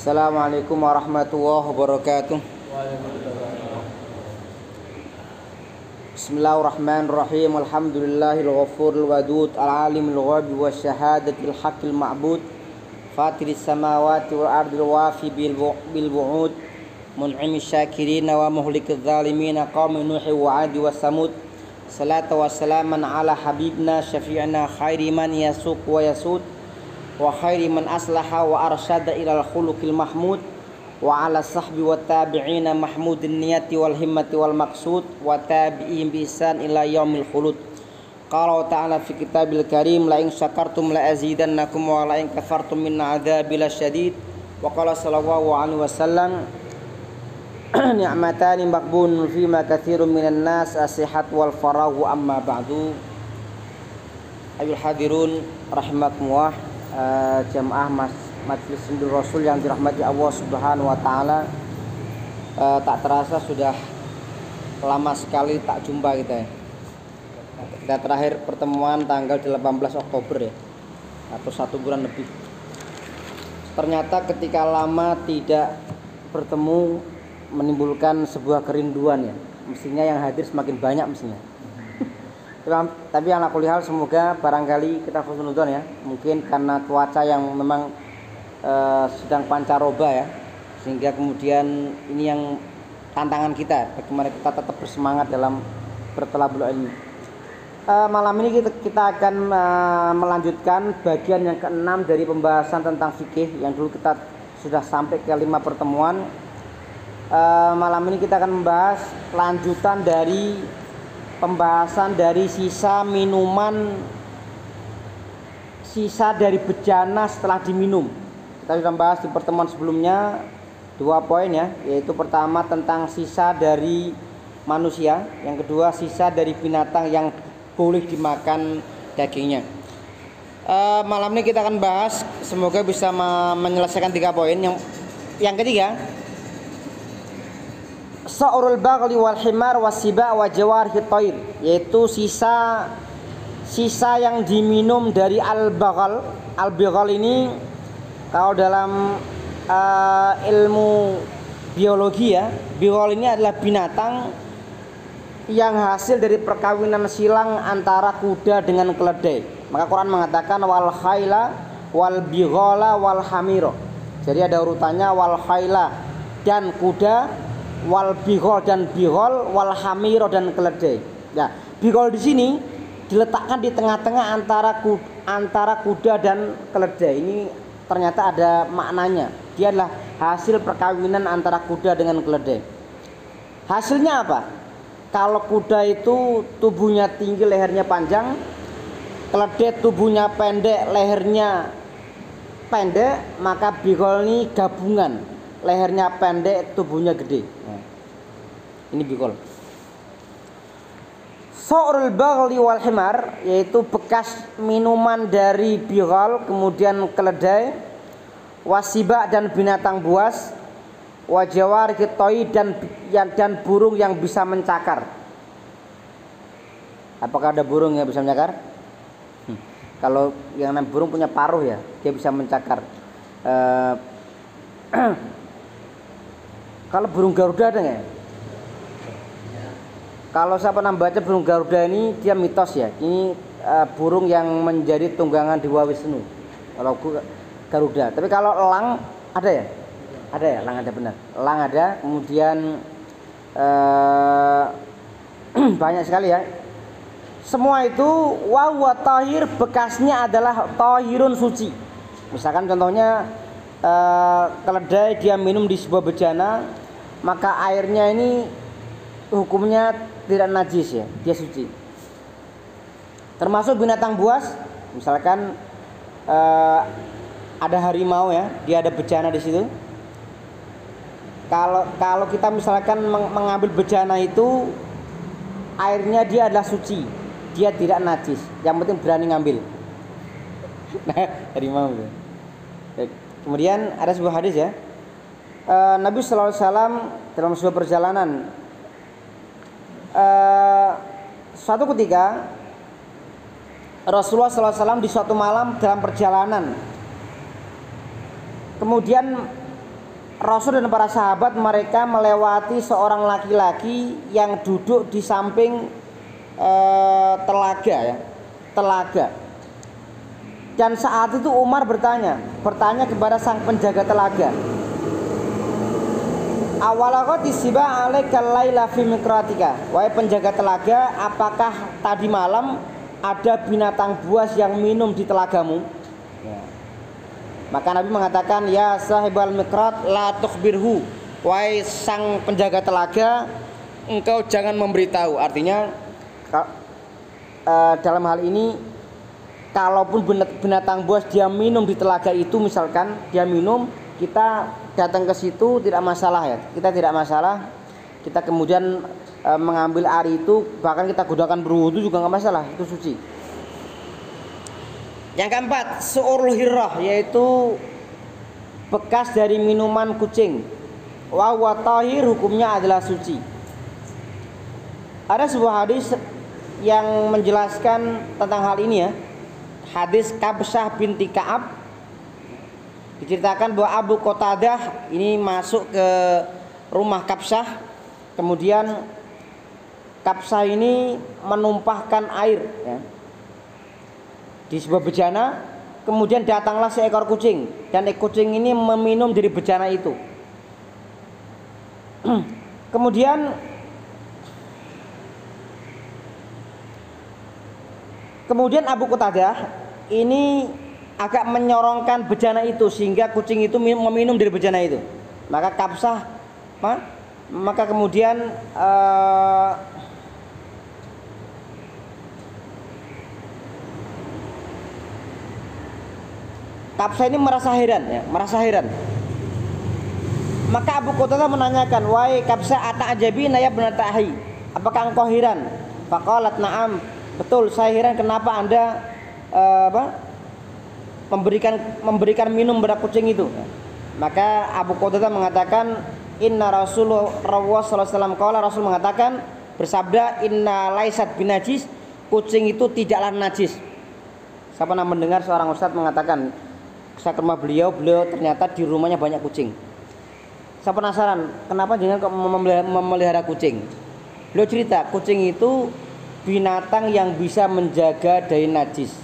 Assalamualaikum warahmatullahi wabarakatuh. Bismillahirrahmanirrahim. Alhamdulillahil ghafuril wadud al-alimil ghaibi wasyahadatil haqqil ma'bud fatiris samawati wal ardil wafi bil bu'ud mun'imis syakirin wa muhlikil zalimin qaumi nuhi wa 'adi wa samud. Salatu wassalaman ala habibna syafi'ina khairi man yasuq wa yasud wa khairi man aslaha wa arsyada ilal khuluqil mahmud wa ala sahbi wa tabi'ina mahmudin niyati wal himmati wal maqsud wa tabi'in bi ihsan ila yaumil khulud. Qala ta'ala fi kitabil karim la in syakartum la azidannakum wa la in kafartum min adzabil syadid. Wa qala sallallahu alaihi wasallam ni'matani maqbun fi ma katsirun minan nas as-sihat wal faraghu amma ba'du. Ayuhal hadirun rahimakumullah, jamaah Majelis Sindur Rasul yang dirahmati Allah Subhanahu wa taala. Tak terasa sudah lama sekali tak jumpa kita ya. Kita terakhir pertemuan tanggal 18 Oktober ya, atau 1 bulan lebih. Ternyata ketika lama tidak bertemu menimbulkan sebuah kerinduan ya. Mestinya yang hadir semakin banyak mestinya. Tapi ala kulli hal semoga barangkali kita husnuzon ya. Mungkin karena cuaca yang memang sedang pancaroba ya, sehingga kemudian ini yang tantangan kita bagaimana kita tetap bersemangat dalam berthalabul ilmi. Malam ini kita akan melanjutkan bagian yang ke-6 dari pembahasan tentang fikih yang dulu kita sudah sampai ke 5 pertemuan. Malam ini kita akan membahas lanjutan dari pembahasan dari sisa minuman, sisa dari bejana setelah diminum. Kita sudah bahas di pertemuan sebelumnya 2 poin ya, yaitu pertama tentang sisa dari manusia, yang kedua sisa dari binatang yang boleh dimakan dagingnya. Malam ini kita akan bahas, semoga bisa menyelesaikan 3 poin. Yang ketiga, sa'urul baghli wal himar wasiba wa jawarhi thair, yaitu sisa yang diminum dari al-baghal. Al-baghal ini kalau dalam ilmu biologi ya, baghal ini adalah binatang yang hasil dari perkawinan silang antara kuda dengan keledai. Maka Quran mengatakan wal khaila wal bighala wal hamira. Jadi ada urutannya wal khaila dan kuda, wal bighal dan bighal, wal hamira dan keledai. Ya, bighal di sini diletakkan di tengah-tengah antara kuda dan keledai. Ini ternyata ada maknanya. Dia adalah hasil perkawinan antara kuda dengan keledai. Hasilnya apa? Kalau kuda itu tubuhnya tinggi, lehernya panjang, keledai tubuhnya pendek, lehernya pendek, maka bighal ini gabungan, lehernya pendek, tubuhnya gede. Ini bighal. Sa'rul baghli wal himar, yaitu bekas minuman dari bighal, kemudian keledai, wasiba dan binatang buas, wajawar kitoi dan burung yang bisa mencakar. Apakah ada burung yang bisa mencakar? Kalau yang namanya burung punya paruh ya, dia bisa mencakar. Kalau burung Garuda ada nggak? Kalau saya pernah baca burung Garuda ini dia mitos ya. Ini burung yang menjadi tunggangan Dewa Wisnu. Kalau Garuda. Tapi kalau elang ada ya? Ada ya, elang ada benar. Elang ada. Kemudian banyak sekali ya. Semua itu wa tahir, bekasnya adalah tahirun, suci. Misalkan contohnya keledai dia minum di sebuah bejana, maka airnya ini hukumnya tidak najis ya, dia suci. Termasuk binatang buas, misalkan ada harimau ya, dia ada bejana di situ. Kalau kita misalkan mengambil bejana itu, airnya dia adalah suci, dia tidak najis. Yang penting berani ngambil. Nah, harimau. Kemudian ada sebuah hadis ya, Nabi Sallallahu Alaihi Wasallam dalam sebuah perjalanan, suatu ketika Rasulullah Sallallahu Alaihi Wasallam di suatu malam dalam perjalanan, kemudian Rasul dan para sahabat mereka melewati seorang laki-laki yang duduk di samping telaga ya, telaga. Dan saat itu Umar bertanya kepada sang penjaga telaga, awalakot isiba alaikal laila fi mikratika, wahai penjaga telaga, apakah tadi malam ada binatang buas yang minum di telagamu? Ya. Maka Nabi mengatakan, ya sahibal mikrat la tukhbirhu, wahai sang penjaga telaga, engkau jangan memberitahu. Artinya dalam hal ini, kalaupun binatang buas dia minum di telaga itu, misalkan dia minum, kita datang ke situ tidak masalah ya, kita tidak masalah. Kita kemudian mengambil air itu, bahkan kita gunakan berwudu juga nggak masalah, itu suci. Yang keempat, su'urul hirrah, yaitu bekas dari minuman kucing. Wa huwa tahir, hukumnya adalah suci. Ada sebuah hadis yang menjelaskan tentang hal ini ya. Hadis Kabsyah binti Ka'ab, diceritakan bahwa Abu Qatadah ini masuk ke rumah Kabsyah. Kemudian Kabsyah ini menumpahkan air ya, di sebuah bejana. Kemudian datanglah seekor kucing, dan kucing ini meminum dari bejana itu. Kemudian Abu Qatadah ini agak menyorongkan bejana itu sehingga kucing itu meminum dari bejana itu. Maka Kabsyah, maka kemudian Kabsyah ini merasa heran. Maka Abu Qatadah menanyakan, wahai Kabsyah, ata'jabina ya ibnat ahi, apakah engkau heran? Faqalat na'am, betul saya heran kenapa Anda memberikan minum pada kucing itu. Maka Abu Qatadah mengatakan, inna Rasulullah sallallahu alaihi wasallam qala, Rasul mengatakan, bersabda, inna laisat binajis, kucing itu tidaklah najis. Saya pernah mendengar seorang ustadz mengatakan, saya ke rumah beliau ternyata di rumahnya banyak kucing. Saya penasaran, kenapa jangan kok memelihara kucing? Beliau cerita, kucing itu binatang yang bisa menjaga dari najis.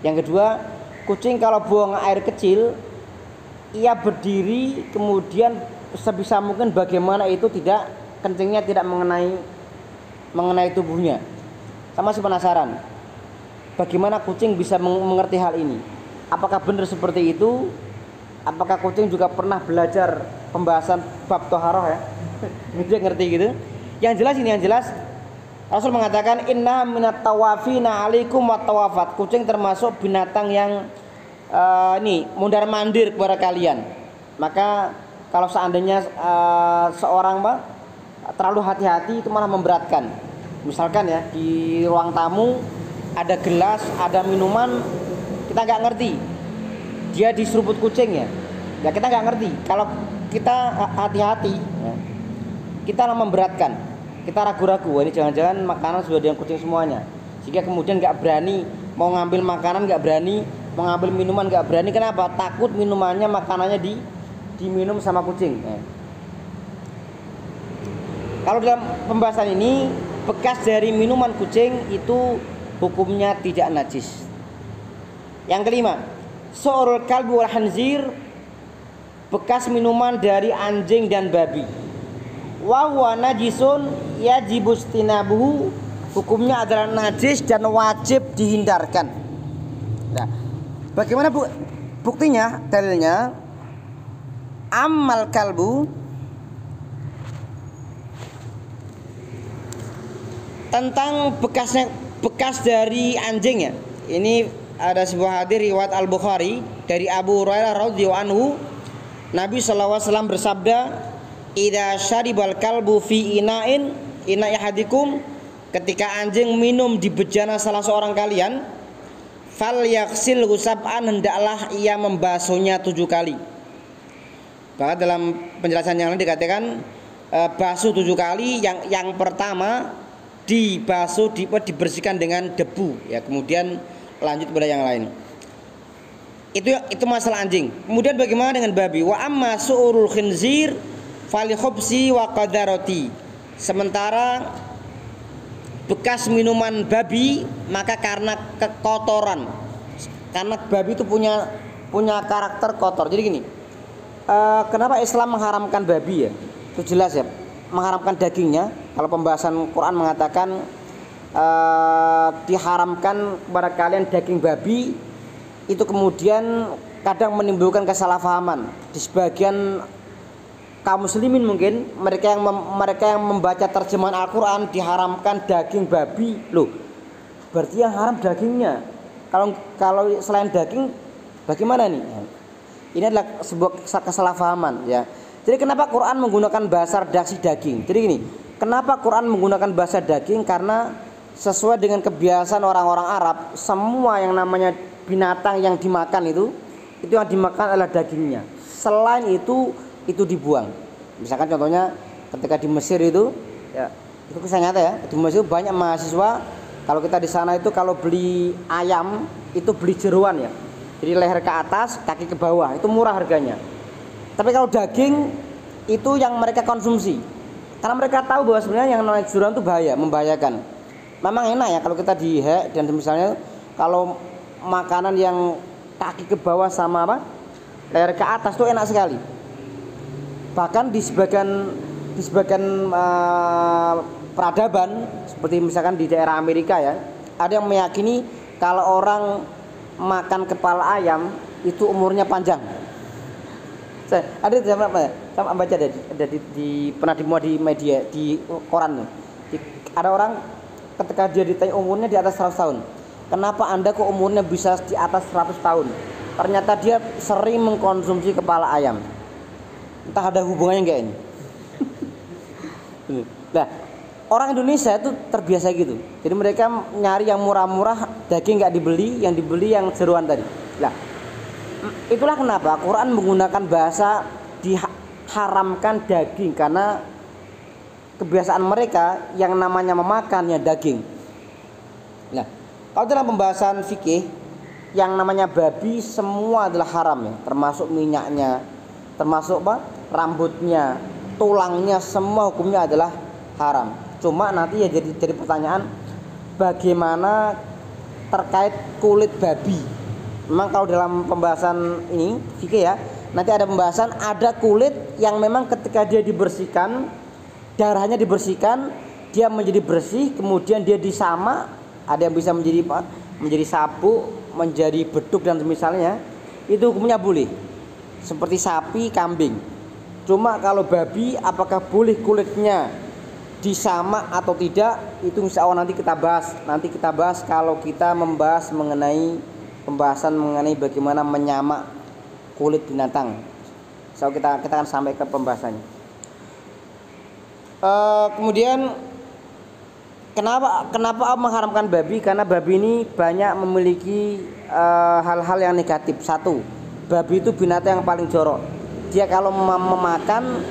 Yang kedua, kucing kalau buang air kecil, ia berdiri, kemudian sebisa mungkin bagaimana itu tidak, kencingnya tidak mengenai tubuhnya. Sama masih penasaran, bagaimana kucing bisa mengerti hal ini? Apakah benar seperti itu? Apakah kucing juga pernah belajar pembahasan bab toharoh ya? Dia ngerti gitu. Yang jelas Rasul mengatakan, inna minat tawafina alaikum wat tawafat. Kucing termasuk binatang yang ini mundar mandir kepada kalian. Maka kalau seandainya seorang terlalu hati-hati, itu malah memberatkan. Misalkan ya, di ruang tamu ada gelas, ada minuman, kita nggak ngerti, dia diseruput kucing ya kita nggak ngerti. Kalau kita hati-hati ya, kita memberatkan, kita ragu-ragu, ini jangan-jangan makanan sudah dengan kucing semuanya, sehingga kemudian nggak berani mau ngambil makanan, nggak berani mau ngambil minuman, nggak berani. Kenapa? Takut minumannya, makanannya diminum sama kucing ya. Kalau dalam pembahasan ini, bekas dari minuman kucing itu hukumnya tidak najis. Yang kelima, su'urul kalbi wal khanzir, bekas minuman dari anjing dan babi. Wa huwa najisun yajibu istinabuhu, hukumnya adalah najis dan wajib dihindarkan. Nah, bagaimana buktinya, dalilnya? Ammal kalbu, tentang bekas dari anjing ya. Ini ada sebuah hadis riwayat Al-Bukhari dari Abu Hurairah radhiyallahu anhu, Nabi sallallahu alaihi wasallam bersabda, idza syaribal kalbu fi ina'in ina'i hadikum, ketika anjing minum di bejana salah seorang kalian, fal yaksil sab'an, hendaklah ia membasuhnya 7 kali. Bahkan dalam penjelasan yang lain dikatakan basuh 7 kali. Yang pertama dibersihkan dengan debu ya, kemudian lanjut pada yang lain. Itu masalah anjing. Kemudian bagaimana dengan babi? Wa amma su'urul khinzir fali khubsi wa qadarati. Sementara bekas minuman babi maka karena kekotoran. Karena babi itu punya karakter kotor. Jadi gini, kenapa Islam mengharamkan babi ya? Itu jelas ya, mengharamkan dagingnya. Kalau pembahasan Quran mengatakan diharamkan kepada kalian daging babi, itu kemudian kadang menimbulkan kesalahpahaman di sebagian kaum muslimin. Mungkin mereka yang membaca terjemahan Al-Quran diharamkan daging babi. Loh, berarti yang haram dagingnya. Kalau selain daging bagaimana nih? Ini adalah sebuah kesalahpahaman ya. Jadi kenapa Quran menggunakan bahasa redaksi daging? Jadi gini, kenapa Quran menggunakan bahasa daging? Karena sesuai dengan kebiasaan orang-orang Arab, semua yang namanya binatang yang dimakan itu yang dimakan adalah dagingnya. Selain itu dibuang. Misalkan contohnya ketika di Mesir itu ya, itu kisah nyata ya. Di Mesir banyak mahasiswa, kalau kita di sana itu kalau beli ayam itu beli jeroan ya. Jadi leher ke atas, kaki ke bawah, itu murah harganya. Tapi kalau daging itu yang mereka konsumsi. Karena mereka tahu bahwa sebenarnya yang namanya jeroan itu membahayakan. Memang enak ya kalau kita dihek, dan misalnya kalau makanan yang kaki ke bawah sama leher ke atas itu enak sekali. Bahkan di sebagian peradaban seperti misalkan di daerah Amerika ya, ada yang meyakini kalau orang makan kepala ayam itu umurnya panjang. Ada zaman apa ya? Sama baca pernah dimuat di media, di koran. Ada orang ketika dia ditanya umurnya di atas 100 tahun. Kenapa Anda kok umurnya bisa di atas 100 tahun? Ternyata dia sering mengkonsumsi kepala ayam. Entah ada hubungannya enggak ini. Nah, orang Indonesia itu terbiasa gitu. Jadi mereka nyari yang murah-murah, daging nggak dibeli, yang dibeli yang jeroan tadi. Nah, itulah kenapa Quran menggunakan bahasa diharamkan daging, karena kebiasaan mereka yang namanya memakannya daging. Nah, kalau dalam pembahasan fikih yang namanya babi semua adalah haram ya, termasuk minyaknya, termasuk rambutnya, tulangnya, semua hukumnya adalah haram. Cuma nanti ya jadi pertanyaan bagaimana terkait kulit babi. Memang kalau dalam pembahasan ini fikih ya, nanti ada pembahasan ada kulit yang memang ketika dia dibersihkan, darahnya dibersihkan, dia menjadi bersih, kemudian dia disamak, ada yang bisa menjadi sabuk, menjadi beduk dan semisalnya, itu hukumnya boleh. Seperti sapi, kambing. Cuma kalau babi apakah boleh kulitnya disamak atau tidak, itu insya Allah nanti kita bahas. Nanti kita bahas kalau kita membahas pembahasan mengenai bagaimana menyamak kulit binatang. So kita akan sampai ke pembahasannya. Kemudian kenapa Allah mengharamkan babi? Karena babi ini banyak memiliki hal-hal yang negatif. Satu, babi itu binatang yang paling jorok. Dia kalau memakan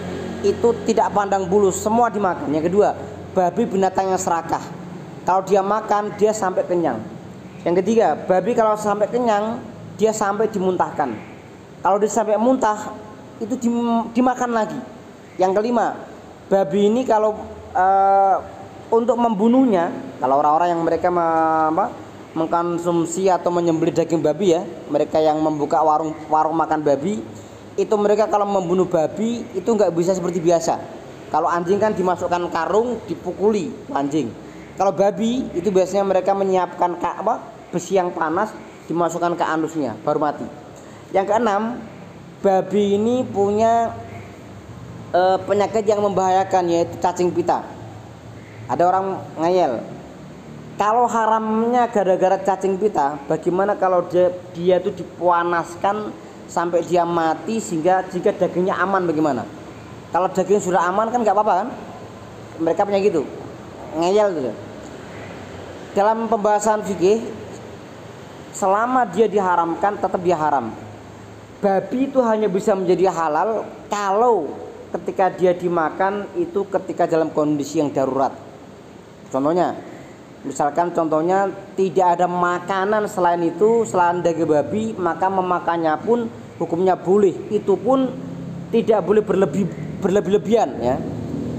itu tidak pandang bulu, semua dimakan. Yang kedua, babi binatang yang serakah. Kalau dia makan, dia sampai kenyang. Yang ketiga, babi kalau sampai kenyang, dia sampai dimuntahkan. Kalau dia sampai muntah, itu dimakan lagi. Yang kelima, babi ini kalau untuk membunuhnya, kalau orang-orang yang mereka mengkonsumsi atau menyembelih daging babi ya, mereka yang membuka warung makan babi, itu mereka kalau membunuh babi itu nggak bisa seperti biasa. Kalau anjing kan dimasukkan karung, dipukuli anjing. Kalau babi itu biasanya mereka menyiapkan besi yang panas, dimasukkan ke anusnya baru mati. Yang keenam, babi ini punya penyakit yang membahayakan, yaitu cacing pita. Ada orang ngeyel, kalau haramnya gara-gara cacing pita, bagaimana kalau dia itu dipanaskan sampai dia mati, sehingga jika dagingnya aman bagaimana? Kalau daging sudah aman kan nggak apa-apa kan? Mereka punya gitu, ngeyel gitu. Dalam pembahasan fikih, selama dia diharamkan tetap dia haram. Babi itu hanya bisa menjadi halal kalau ketika dia dimakan itu ketika dalam kondisi yang darurat. Contohnya, Misalkan contohnya tidak ada makanan selain itu, selain daging babi, maka memakannya pun hukumnya boleh. Itu pun tidak boleh berlebih-lebihan ya.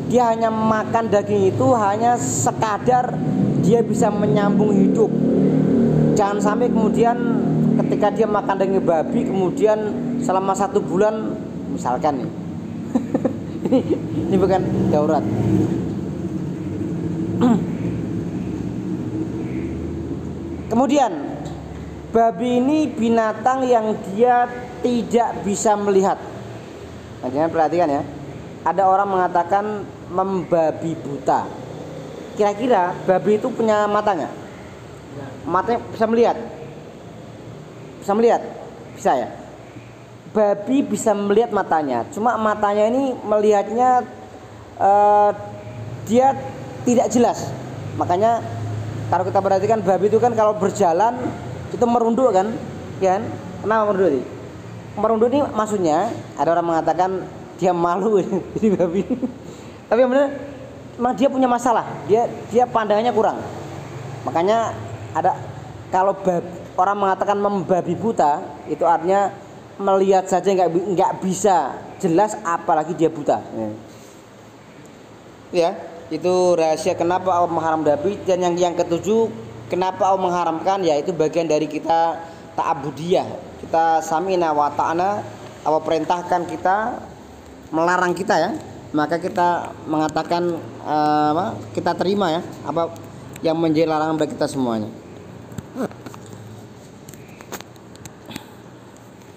Dia hanya makan daging itu hanya sekadar dia bisa menyambung hidup. Jangan sampai kemudian ketika dia makan daging babi kemudian selama 1 bulan misalkan nih. ini bukan darurat. Kemudian babi ini binatang yang dia tidak bisa melihat. Nah, perhatikan ya. Ada orang mengatakan membabi buta. Kira-kira babi itu punya matanya? Matanya bisa melihat? Bisa melihat? Bisa ya? Babi bisa melihat matanya. Cuma matanya ini melihatnya dia tidak jelas. Makanya kalau kita perhatikan babi itu kan kalau berjalan itu merunduk kan, ya kan? Kenapa merunduk ini? Merunduk ini maksudnya ada orang mengatakan dia malu ini babi. Tapi yang benar, memang dia punya masalah. Dia pandangannya kurang. Makanya ada kalau orang mengatakan membabi buta itu artinya melihat saja nggak bisa jelas apalagi dia buta. Ya. Itu rahasia kenapa Allah mengharam babi. Dan yang ketujuh, kenapa Allah mengharamkan, yaitu bagian dari kita ta'abudiyah. Kita samina wa ta'ana, Allah perintahkan kita, melarang kita ya, maka kita mengatakan kita terima ya apa yang menjadi larangan bagi kita semuanya.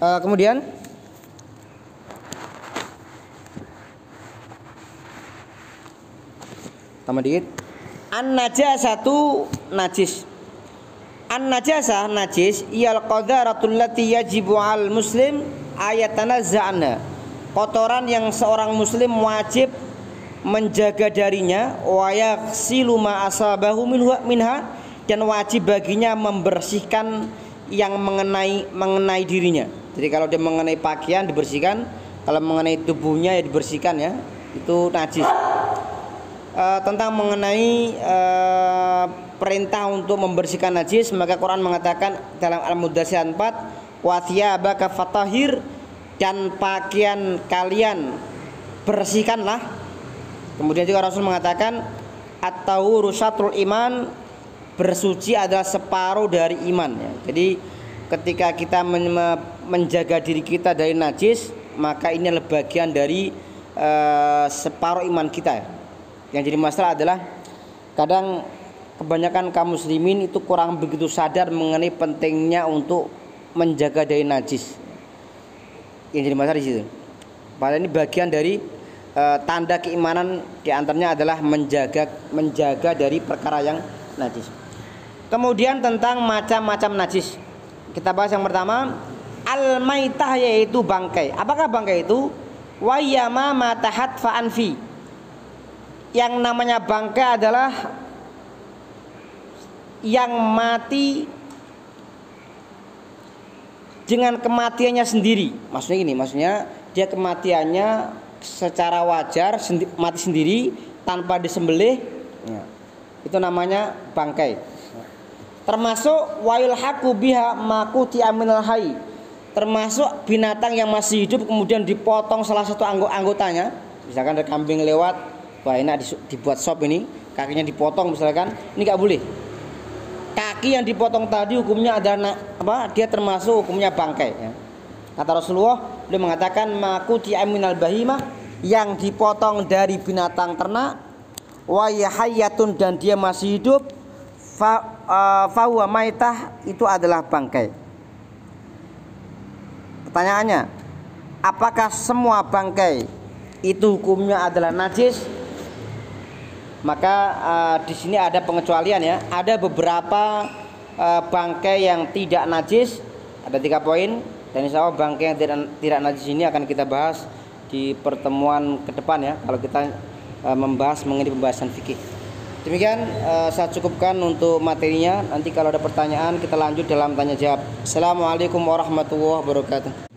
Kemudian tambah dikit. An-najasatu najis. An-najasah najis iyal qadaratul lati yajibu al muslim ayatanazza'na. Kotoran yang seorang muslim wajib menjaga darinya, wa yaghsilu ma asabahu minha, dan wajib baginya membersihkan yang mengenai dirinya. Jadi kalau dia mengenai pakaian dibersihkan, kalau mengenai tubuhnya ya dibersihkan ya. Itu najis. Tentang mengenai perintah untuk membersihkan najis, maka Quran mengatakan dalam Al-Muddatsir 4, wa thiyabaka fatahhir, dan pakaian kalian bersihkanlah. Kemudian juga Rasul mengatakan at-tahuru syatrul iman, bersuci adalah separuh dari iman ya. Jadi ketika kita menjaga diri kita dari najis, maka ini adalah bagian dari separuh iman kita ya. Yang jadi masalah adalah kadang kebanyakan kaum muslimin itu kurang begitu sadar mengenai pentingnya untuk menjaga dari najis. Yang jadi masalah di situ. Padahal ini bagian dari tanda keimanan, diantaranya adalah menjaga dari perkara yang najis. Kemudian tentang macam-macam najis, kita bahas yang pertama al-maitah, yaitu bangkai. Apakah bangkai itu? Wa yama matahat fa anfi. Yang namanya bangkai adalah yang mati dengan kematiannya sendiri. Maksudnya gini, maksudnya dia kematiannya secara wajar, mati sendiri tanpa disembelih. Itu namanya bangkai. Termasuk wayul haku biha makuti aminal hayy. Termasuk binatang yang masih hidup kemudian dipotong salah satu anggotanya. Misalkan ada kambing lewat, wah enak dibuat sop ini, kakinya dipotong misalkan, ini nggak boleh. Kaki yang dipotong tadi hukumnya adalah dia termasuk hukumnya bangkai ya. Kata Rasulullah, beliau mengatakan makuti aminal bahimah, yang dipotong dari binatang ternak, wa yahayyatun, dan dia masih hidup, fahuwa maitah, itu adalah bangkai. Pertanyaannya, apakah semua bangkai itu hukumnya adalah najis? Maka di sini ada pengecualian ya. Ada beberapa bangkai yang tidak najis. Ada 3 poin. Dan insya Allah bangkai yang tidak najis ini akan kita bahas di pertemuan ke depan ya, kalau kita membahas mengenai pembahasan fikih. Demikian saya cukupkan untuk materinya. Nanti kalau ada pertanyaan kita lanjut dalam tanya jawab. Assalamualaikum warahmatullahi wabarakatuh.